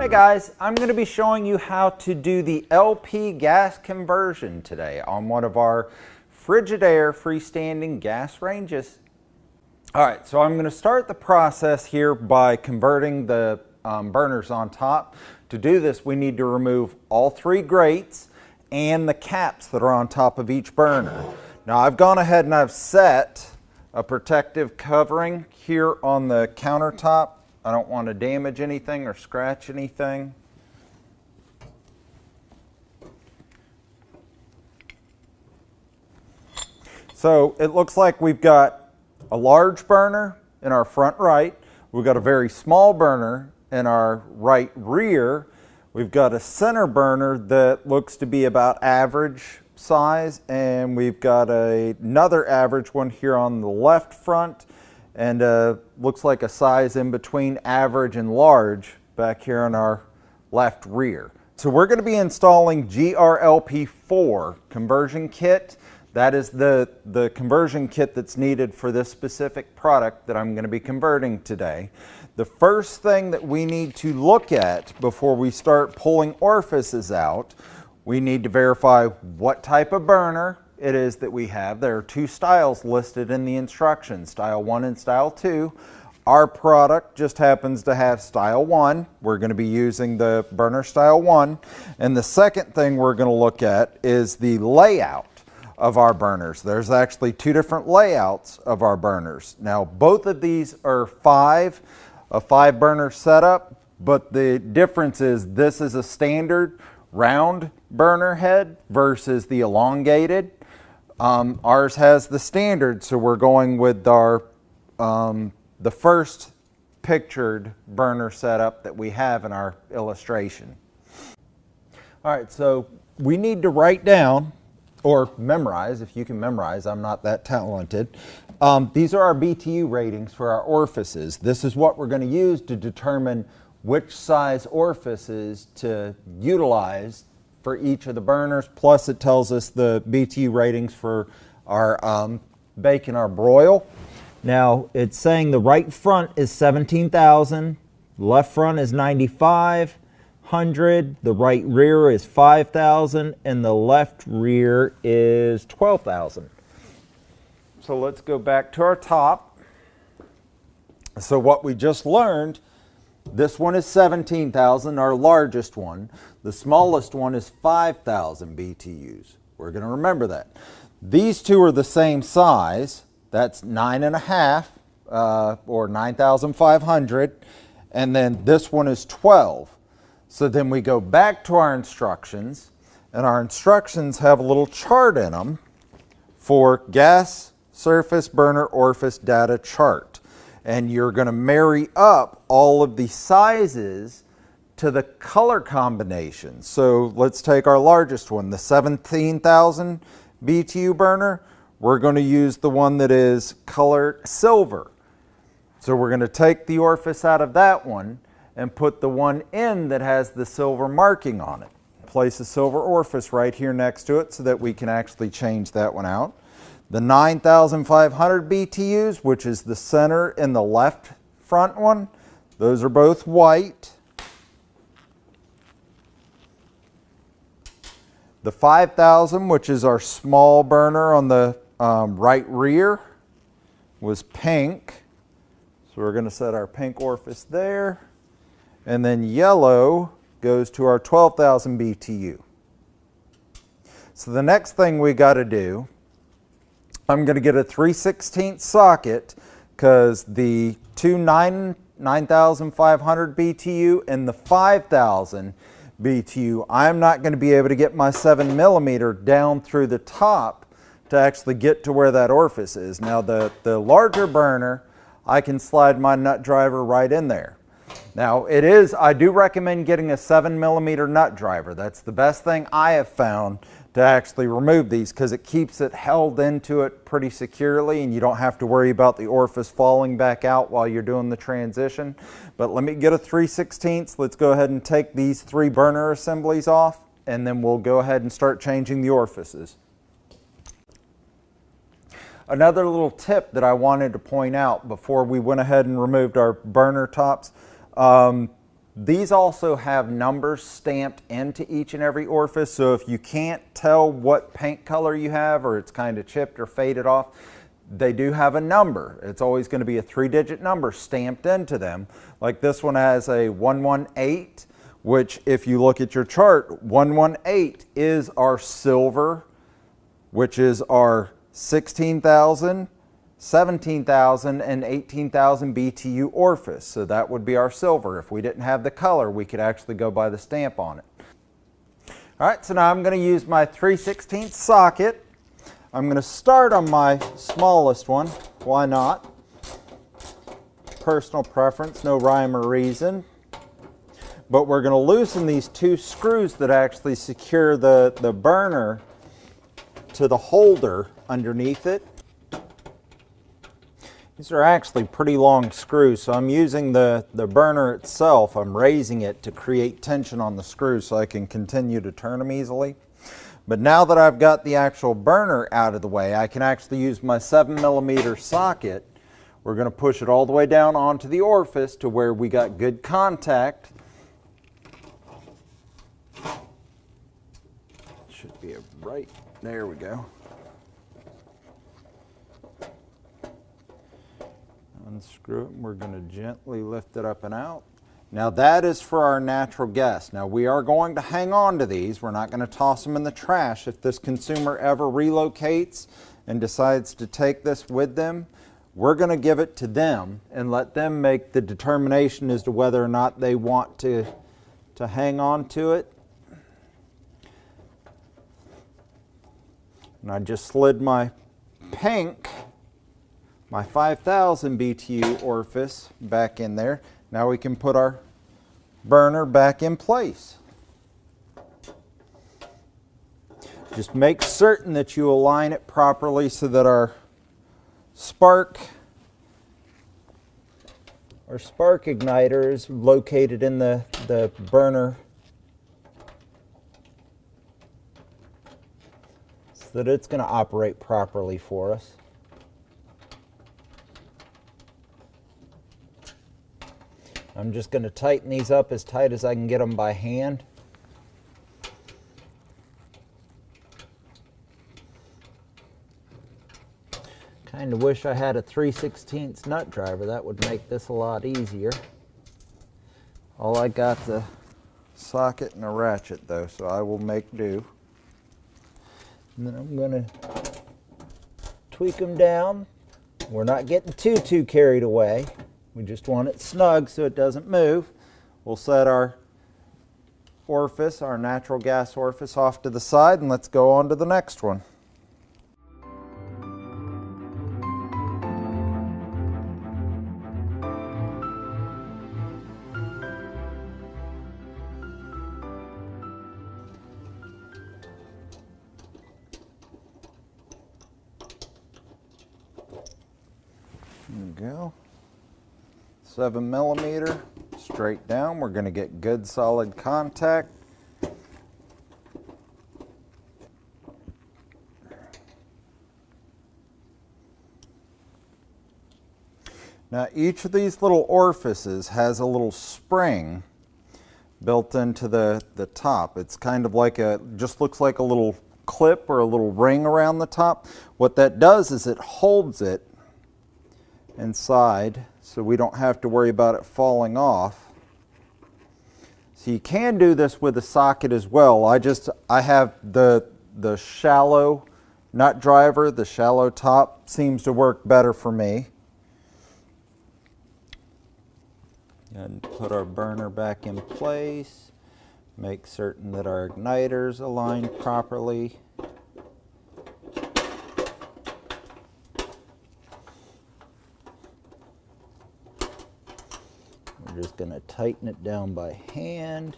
Hey guys, I'm going to be showing you how to do the LP gas conversion today on one of our Frigidaire freestanding gas ranges. Alright, so I'm going to start the process here by converting the burners on top. To do this, we need to remove all three grates and the caps that are on top of each burner. Now I've gone ahead and I've set a protective covering here on the countertop. I don't want to damage anything or scratch anything. So it looks like we've got a large burner in our front right. We've got a very small burner in our right rear. We've got a center burner that looks to be about average size, and we've got another average one here on the left front, and looks like a size in between average and large back here on our left rear. So we're going to be installing GRLP4 conversion kit. That is the conversion kit that's needed for this specific product that I'm going to be converting today. The first thing that we need to look at before we start pulling orifices out, we need to verify what type of burner it is that we have. There are two styles listed in the instructions, style 1 and style 2. Our product just happens to have style 1. We're going to be using the burner style 1. And the second thing we're going to look at is the layout of our burners. There's actually two different layouts of our burners. Now both of these are a 5 burner setup, but the difference is this is a standard round burner head versus the elongated. Ours has the standard, so we're going with our the first pictured burner setup that we have in our illustration. All right, so we need to write down or memorize, if you can memorize. I'm not that talented. These are our BTU ratings for our orifices. This is what we're going to use to determine which size orifices to utilize for each of the burners, plus it tells us the BTU ratings for our bacon, our broil. Now it's saying the right front is 17,000, left front is 9,500, the right rear is 5,000, and the left rear is 12,000. So let's go back to our top. So what we just learned, this one is 17,000, our largest one. The smallest one is 5,000 BTUs. We're going to remember that. These two are the same size. That's 9.5 or 9,500. And then this one is 12. So then we go back to our instructions, and our instructions have a little chart in them for gas surface burner orifice data chart. And you're going to marry up all of the sizes to the color combination. So let's take our largest one, the 17,000 BTU burner. We're going to use the one that is colored silver. So we're going to take the orifice out of that one and put the one in that has the silver marking on it. Place a silver orifice right here next to it so that we can actually change that one out. The 9,500 BTUs, which is the center and the left front one, those are both white. The 5,000, which is our small burner on the right rear, was pink. So we're going to set our pink orifice there. And then yellow goes to our 12,000 BTU. So the next thing we got to do, I'm going to get a 3/16 socket because the two 9,500 BTU and the 5,000 BTU, I'm not going to be able to get my 7mm down through the top to actually get to where that orifice is. Now the larger burner, I can slide my nut driver right in there. Now I do recommend getting a 7mm nut driver. That's the best thing I have found to actually remove these, because it keeps it held into it pretty securely and you don't have to worry about the orifice falling back out while you're doing the transition. But let me get a 3/16. Let's go ahead and take these three burner assemblies off, and then we'll go ahead and start changing the orifices. Another little tip that I wanted to point out before we went ahead and removed our burner tops, These also have numbers stamped into each and every orifice, so if you can't tell what paint color you have or it's kind of chipped or faded off, they do have a number. It's always going to be a 3-digit number stamped into them. Like this one has a 118, which if you look at your chart, 118 is our silver, which is our 16,000, 17,000 and 18,000 BTU orifice. So that would be our silver. If we didn't have the color, we could actually go by the stamp on it. All right, so now I'm going to use my 3/16 socket. I'm going to start on my smallest one. Why not? Personal preference, no rhyme or reason. But we're going to loosen these 2 screws that actually secure the burner to the holder underneath it. These are actually pretty long screws, so I'm using the burner itself. I'm raising it to create tension on the screws so I can continue to turn them easily. But now that I've got the actual burner out of the way, I can actually use my 7mm socket. We're going to push it all the way down onto the orifice to where we got good contact. Should be right, there we go. Unscrew it, and we're going to gently lift it up and out. Now that is for our natural gas. Now we are going to hang on to these. We're not going to toss them in the trash. If this consumer ever relocates and decides to take this with them, we're going to give it to them and let them make the determination as to whether or not they want to hang on to it. And I just slid my pink, my 5,000 BTU orifice back in there. Now we can put our burner back in place. Just make certain that you align it properly so that our spark igniter is located in the burner so that it's going to operate properly for us. I'm just going to tighten these up as tight as I can get them by hand. Kind of wish I had a 3/16 nut driver. That would make this a lot easier. All I got's a socket and a ratchet though, so I will make do. And then I'm going to tweak them down. We're not getting too carried away. We just want it snug so it doesn't move. We'll set our orifice, our natural gas orifice, off to the side, and let's go on to the next one. There we go. 7mm, straight down. We're going to get good solid contact. Now each of these little orifices has a little spring built into the top. It's kind of like just looks like a little clip or a little ring around the top. What that does is it holds it inside so we don't have to worry about it falling off. So you can do this with a socket as well. I have the shallow nut driver. The shallow top seems to work better for me. And put our burner back in place. Make certain that our igniter's aligned properly. We're just going to tighten it down by hand.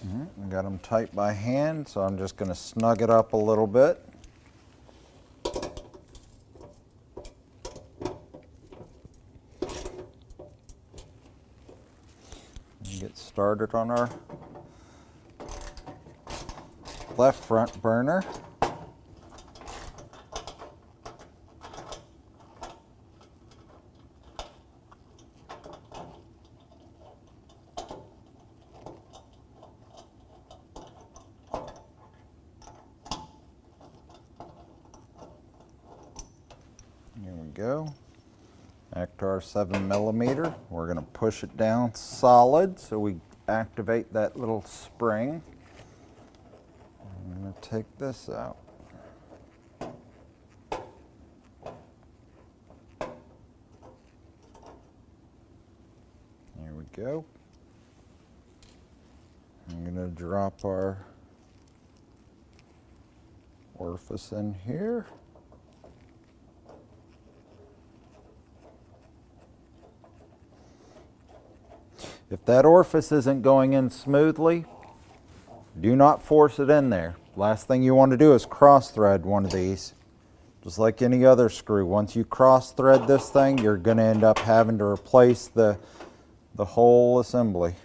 I got them tight by hand, so I'm just going to snug it up a little bit. started on our left front burner. Here we go. Back to our 7mm. We're going to push it down solid so we activate that little spring. I'm going to take this out. There we go. I'm going to drop our orifice in here. If that orifice isn't going in smoothly, do not force it in there. Last thing you want to do is cross thread one of these. Just like any other screw, once you cross thread this thing, you're going to end up having to replace the whole assembly.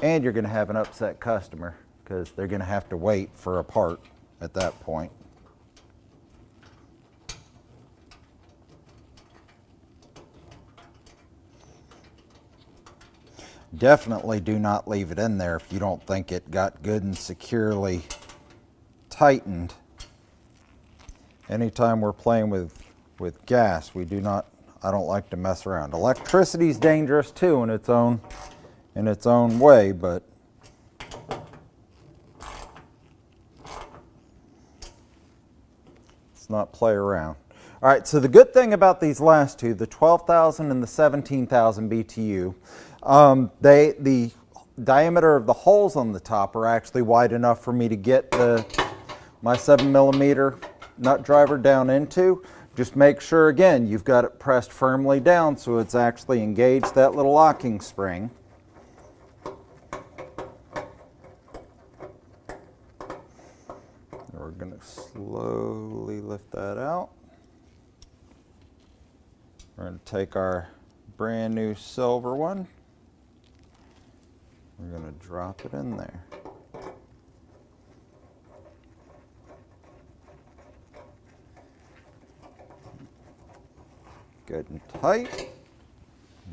And you're going to have an upset customer because they're going to have to wait for a part at that point. Definitely do not leave it in there if you don't think it got good and securely tightened. Anytime we're playing with gas, I don't like to mess around. Electricity is dangerous too in its own way, but let's not play around. All right, so the good thing about these last two, the 12,000 and the 17,000 BTU, the diameter of the holes on the top are actually wide enough for me to get my 7mm nut driver down into. Just make sure, again, you've got it pressed firmly down so it's actually engaged that little locking spring. We're going to slowly lift that out. We're going to take our brand new silver one. We're going to drop it in there. Good and tight.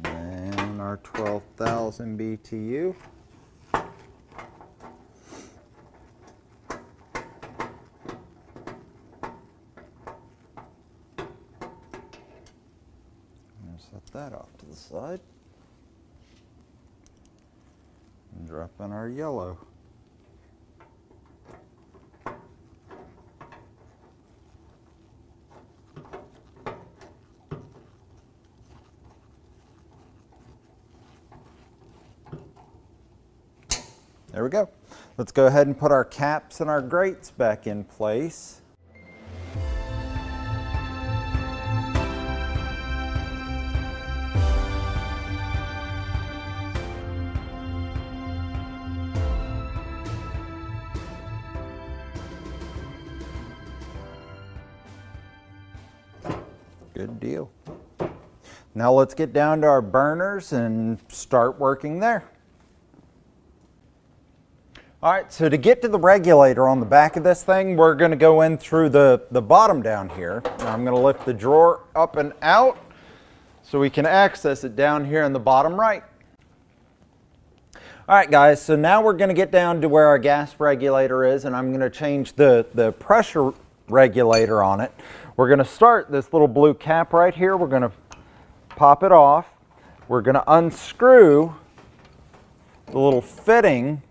And our 12,000 BTU. Set that off to the side. And drop in our yellow. There we go. Let's go ahead and put our caps and our grates back in place. Good deal. Now let's get down to our burners and start working there. All right, so to get to the regulator on the back of this thing, we're going to go in through the bottom down here. Now I'm going to lift the drawer up and out so we can access it down here in the bottom right. All right, guys, so now we're going to get down to where our gas regulator is, and I'm going to change the pressure regulator on it. We're going to start this little blue cap right here. We're going to pop it off. We're going to unscrew the little fitting,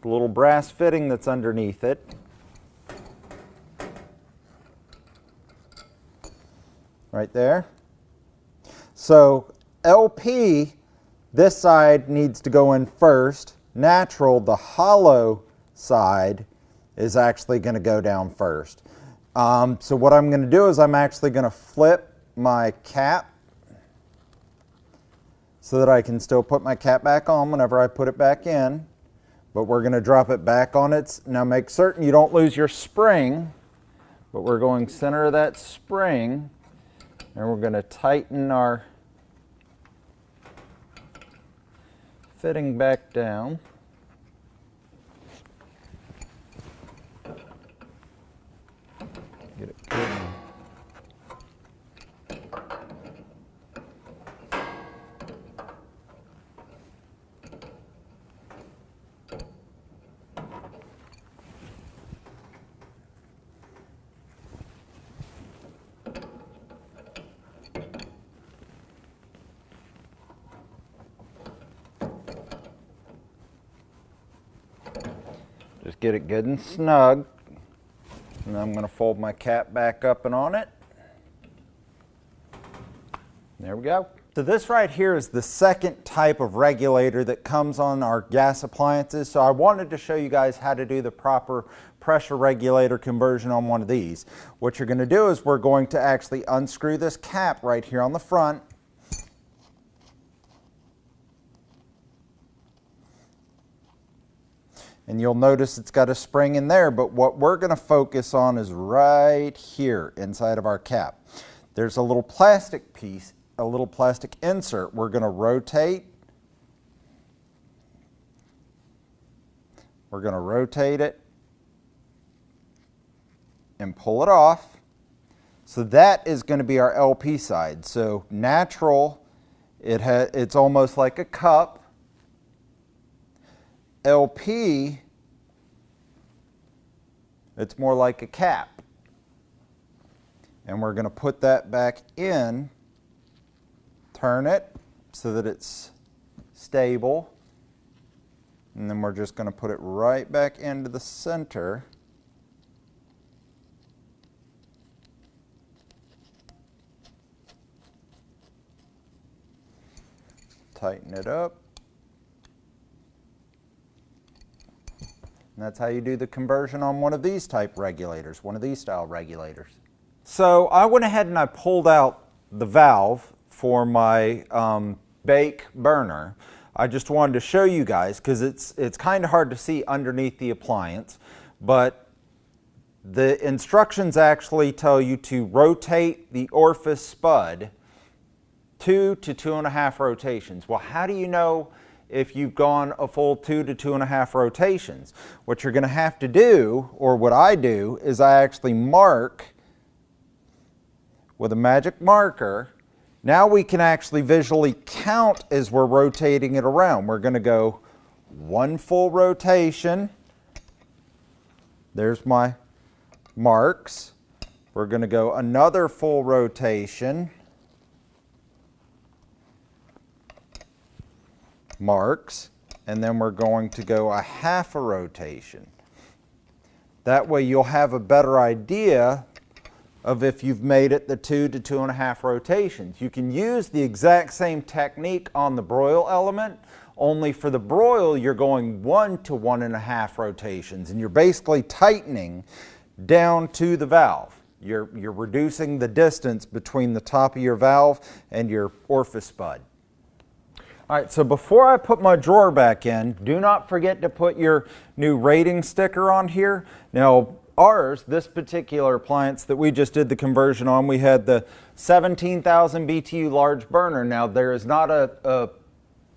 the little brass fitting that's underneath it. Right there. So LP, this side needs to go in first. Natural, the hollow side, is actually going to go down first. So what I'm going to do is I'm actually going to flip my cap so that I can still put my cap back on whenever I put it back in. But we're going to drop it back on its. Now make certain you don't lose your spring, but we're going center of that spring, and we're going to tighten our fitting back down. Get it good. Just get it good and snug. And then I'm going to fold my cap back up and on it. There we go. So this right here is the second type of regulator that comes on our gas appliances. So I wanted to show you guys how to do the proper pressure regulator conversion on one of these. What you're going to do is we're going to actually unscrew this cap right here on the front. And you'll notice it's got a spring in there, but what we're going to focus on is right here inside of our cap. There's a little plastic piece, a little plastic insert. We're going to rotate. We're going to rotate it and pull it off. So that is going to be our LP side. So natural, it's almost like a cup. LP, it's more like a cap. And we're going to put that back in, turn it so that it's stable, and then we're just going to put it right back into the center. Tighten it up. And that's how you do the conversion on one of these type regulators, one of these style regulators. So I went ahead and I pulled out the valve for my bake burner. I just wanted to show you guys because it's kind of hard to see underneath the appliance, but the instructions actually tell you to rotate the orifice spud 2 to 2.5 rotations. Well, how do you know if you've gone a full 2 to 2.5 rotations? What you're going to have to do, or what I do, is I actually mark with a magic marker. Now we can actually visually count as we're rotating it around. We're going to go 1 full rotation. There's my marks. We're going to go another full rotation. Marks, and then we're going to go a half a rotation. That way you'll have a better idea of if you've made it the 2 to 2.5 rotations. You can use the exact same technique on the broil element, only for the broil you're going 1 to 1.5 rotations, and you're basically tightening down to the valve. You're reducing the distance between the top of your valve and your orifice spud. All right, so before I put my drawer back in, do not forget to put your new rating sticker on here. Now, ours, this particular appliance that we just did the conversion on, we had the 17,000 BTU large burner. Now, there is not a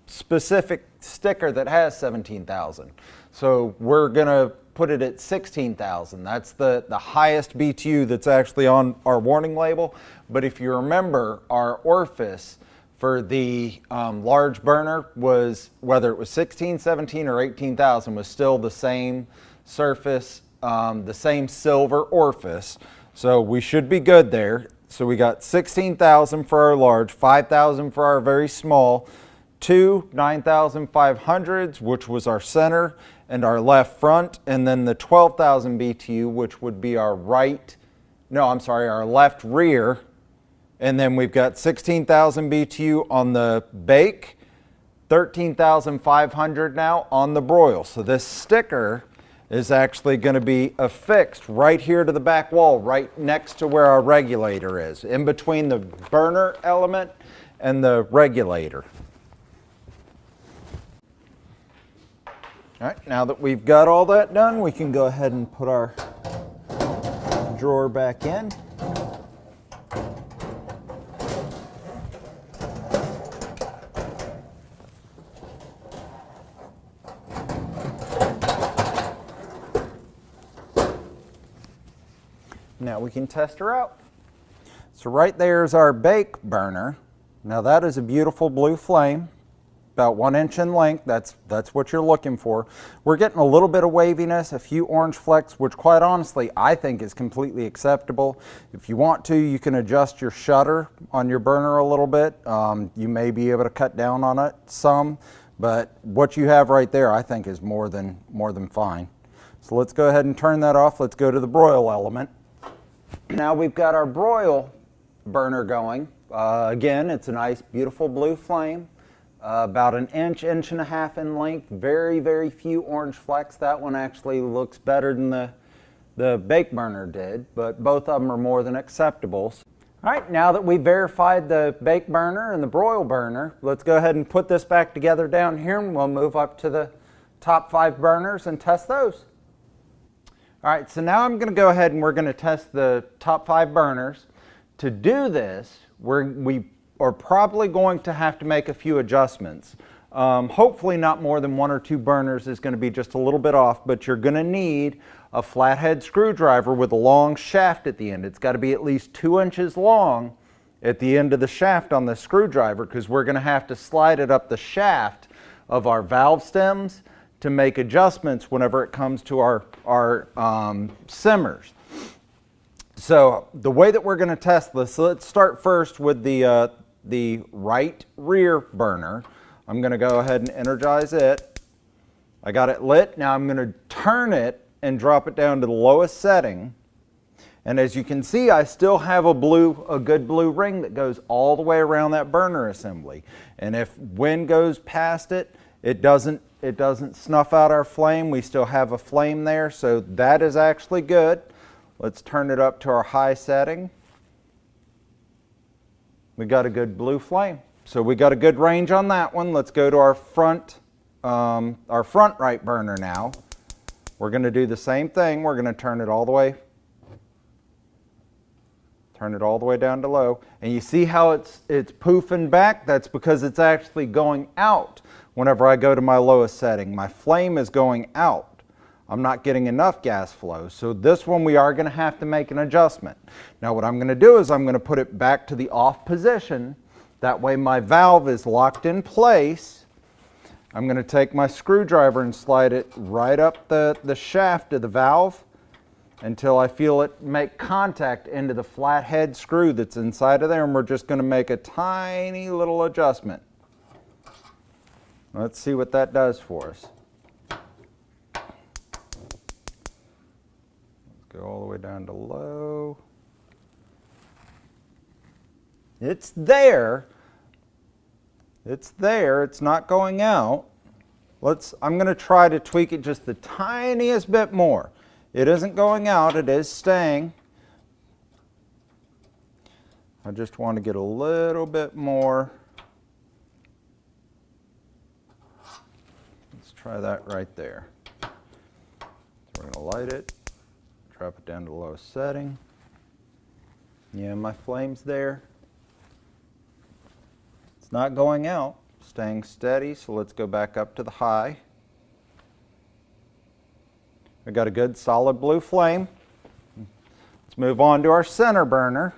specific sticker that has 17,000. So we're going to put it at 16,000. That's the highest BTU that's actually on our warning label. But if you remember, our orifice for the large burner was, whether it was 16, 17, or 18,000, was still the same surface, the same silver orifice. So we should be good there. So we got 16,000 for our large, 5,000 for our very small, 2 9,500s, which was our center and our left front, and then the 12,000 BTU, which would be our our left rear. And then we've got 16,000 BTU on the bake, 13,500 now on the broil. So this sticker is actually going to be affixed right here to the back wall, right next to where our regulator is, in between the burner element and the regulator. All right, now that we've got all that done, we can go ahead and put our drawer back in. Now we can test her out. So right there is our bake burner. Now that is a beautiful blue flame, about 1 inch in length. That's what you're looking for. We're getting a little bit of waviness, a few orange flecks, which quite honestly I think is completely acceptable. If you want to, you can adjust your shutter on your burner a little bit. You may be able to cut down on it some, but what you have right there I think is more than fine. So let's go ahead and turn that off. Let's go to the broil element. Now we've got our broil burner going. Again, it's a nice beautiful blue flame, about 1 inch, 1.5 inches in length. Very few orange flecks. That one actually looks better than the bake burner did, but both of them are more than acceptable. All right, now that we verified the bake burner and the broil burner, let's go ahead and put this back together down here, and we'll move up to the top 5 burners and test those. All right, so now I'm going to go ahead and we're going to test the top 5 burners. To do this, we are probably going to have to make a few adjustments. Hopefully not more than 1 or 2 burners is going to be just a little bit off, but you're going to need a flathead screwdriver with a long shaft at the end. It's got to be at least 2 inches long at the end of the shaft on the screwdriver, because we're going to have to slide it up the shaft of our valve stems to make adjustments whenever it comes to our simmers. So the way that we're going to test this, let's start first with the right rear burner. I'm going to go ahead and energize it. I got it lit. Now I'm going to turn it and drop it down to the lowest setting. And as you can see, I still have a good blue ring that goes all the way around that burner assembly. And if wind goes past it, it doesn't snuff out our flame. We still have a flame there, so that is actually good. Let's turn it up to our high setting. We got a good blue flame. So we got a good range on that one. Let's go to our front right burner now. We're going to do the same thing. We're going to turn it all the way down to low. And you see how it's poofing back? That's because it's actually going out. Whenever I go to my lowest setting, my flame is going out. I'm not getting enough gas flow. So this one we are going to have to make an adjustment. Now what I'm going to do is I'm going to put it back to the off position. That way my valve is locked in place. I'm going to take my screwdriver and slide it right up the shaft of the valve until I feel it make contact into the flathead screw that's inside of there, and we're just going to make a tiny little adjustment. Let's see what that does for us. Let's go all the way down to low. It's there. It's there. It's not going out. I'm going to try to tweak it just the tiniest bit more. It isn't going out. It is staying. I just want to get a little bit more. Try that right there. So we're going to light it, drop it down to the lowest setting. Yeah, my flame's there. It's not going out, staying steady, so let's go back up to the high. We got a good solid blue flame. Let's move on to our center burner.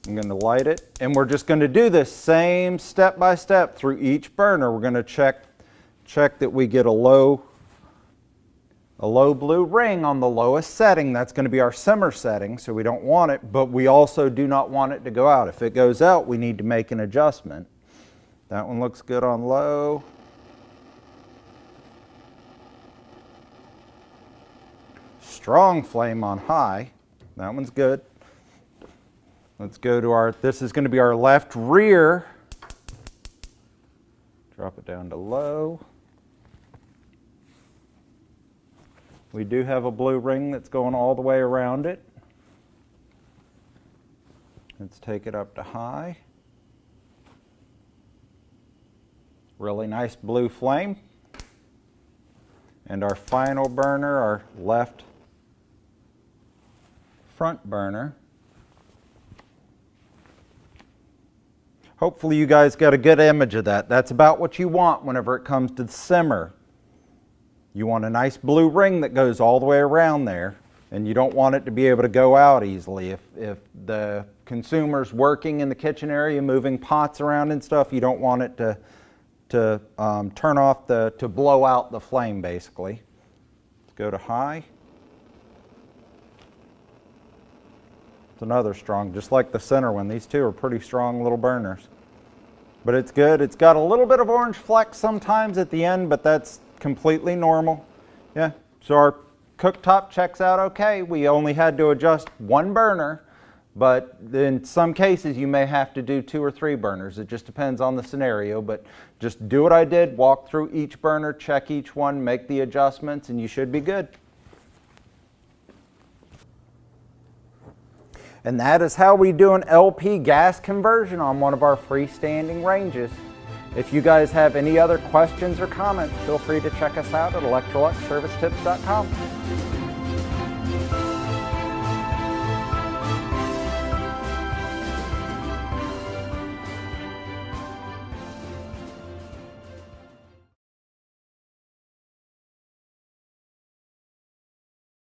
I'm going to light it, and we're just going to do this same step by step through each burner. We're going to check that we get a low blue ring on the lowest setting. That's going to be our simmer setting, so we don't want it, but we also do not want it to go out. If it goes out, we need to make an adjustment. That one looks good on low. Strong flame on high. That one's good. Let's go to this is going to be our left rear. Drop it down to low. We do have a blue ring that's going all the way around it. Let's take it up to high. Really nice blue flame. And our final burner, our left front burner. Hopefully you guys got a good image of that. That's about what you want whenever it comes to the simmer. You want a nice blue ring that goes all the way around there. and you don't want it to be able to go out easily. If the consumer's working in the kitchen area, moving pots around and stuff, you don't want it to turn off to blow out the flame basically. Let's go to high. It's another strong, just like the center one. These two are pretty strong little burners. But it's good. It's got a little bit of orange flecks sometimes at the end, but that's completely normal. Yeah, so our cooktop checks out okay. We only had to adjust one burner, but in some cases you may have to do 2 or 3 burners. It just depends on the scenario, but just do what I did, walk through each burner, check each one, make the adjustments, and you should be good. And that is how we do an LP gas conversion on one of our freestanding ranges. If you guys have any other questions or comments, feel free to check us out at electroluxservicetips.com.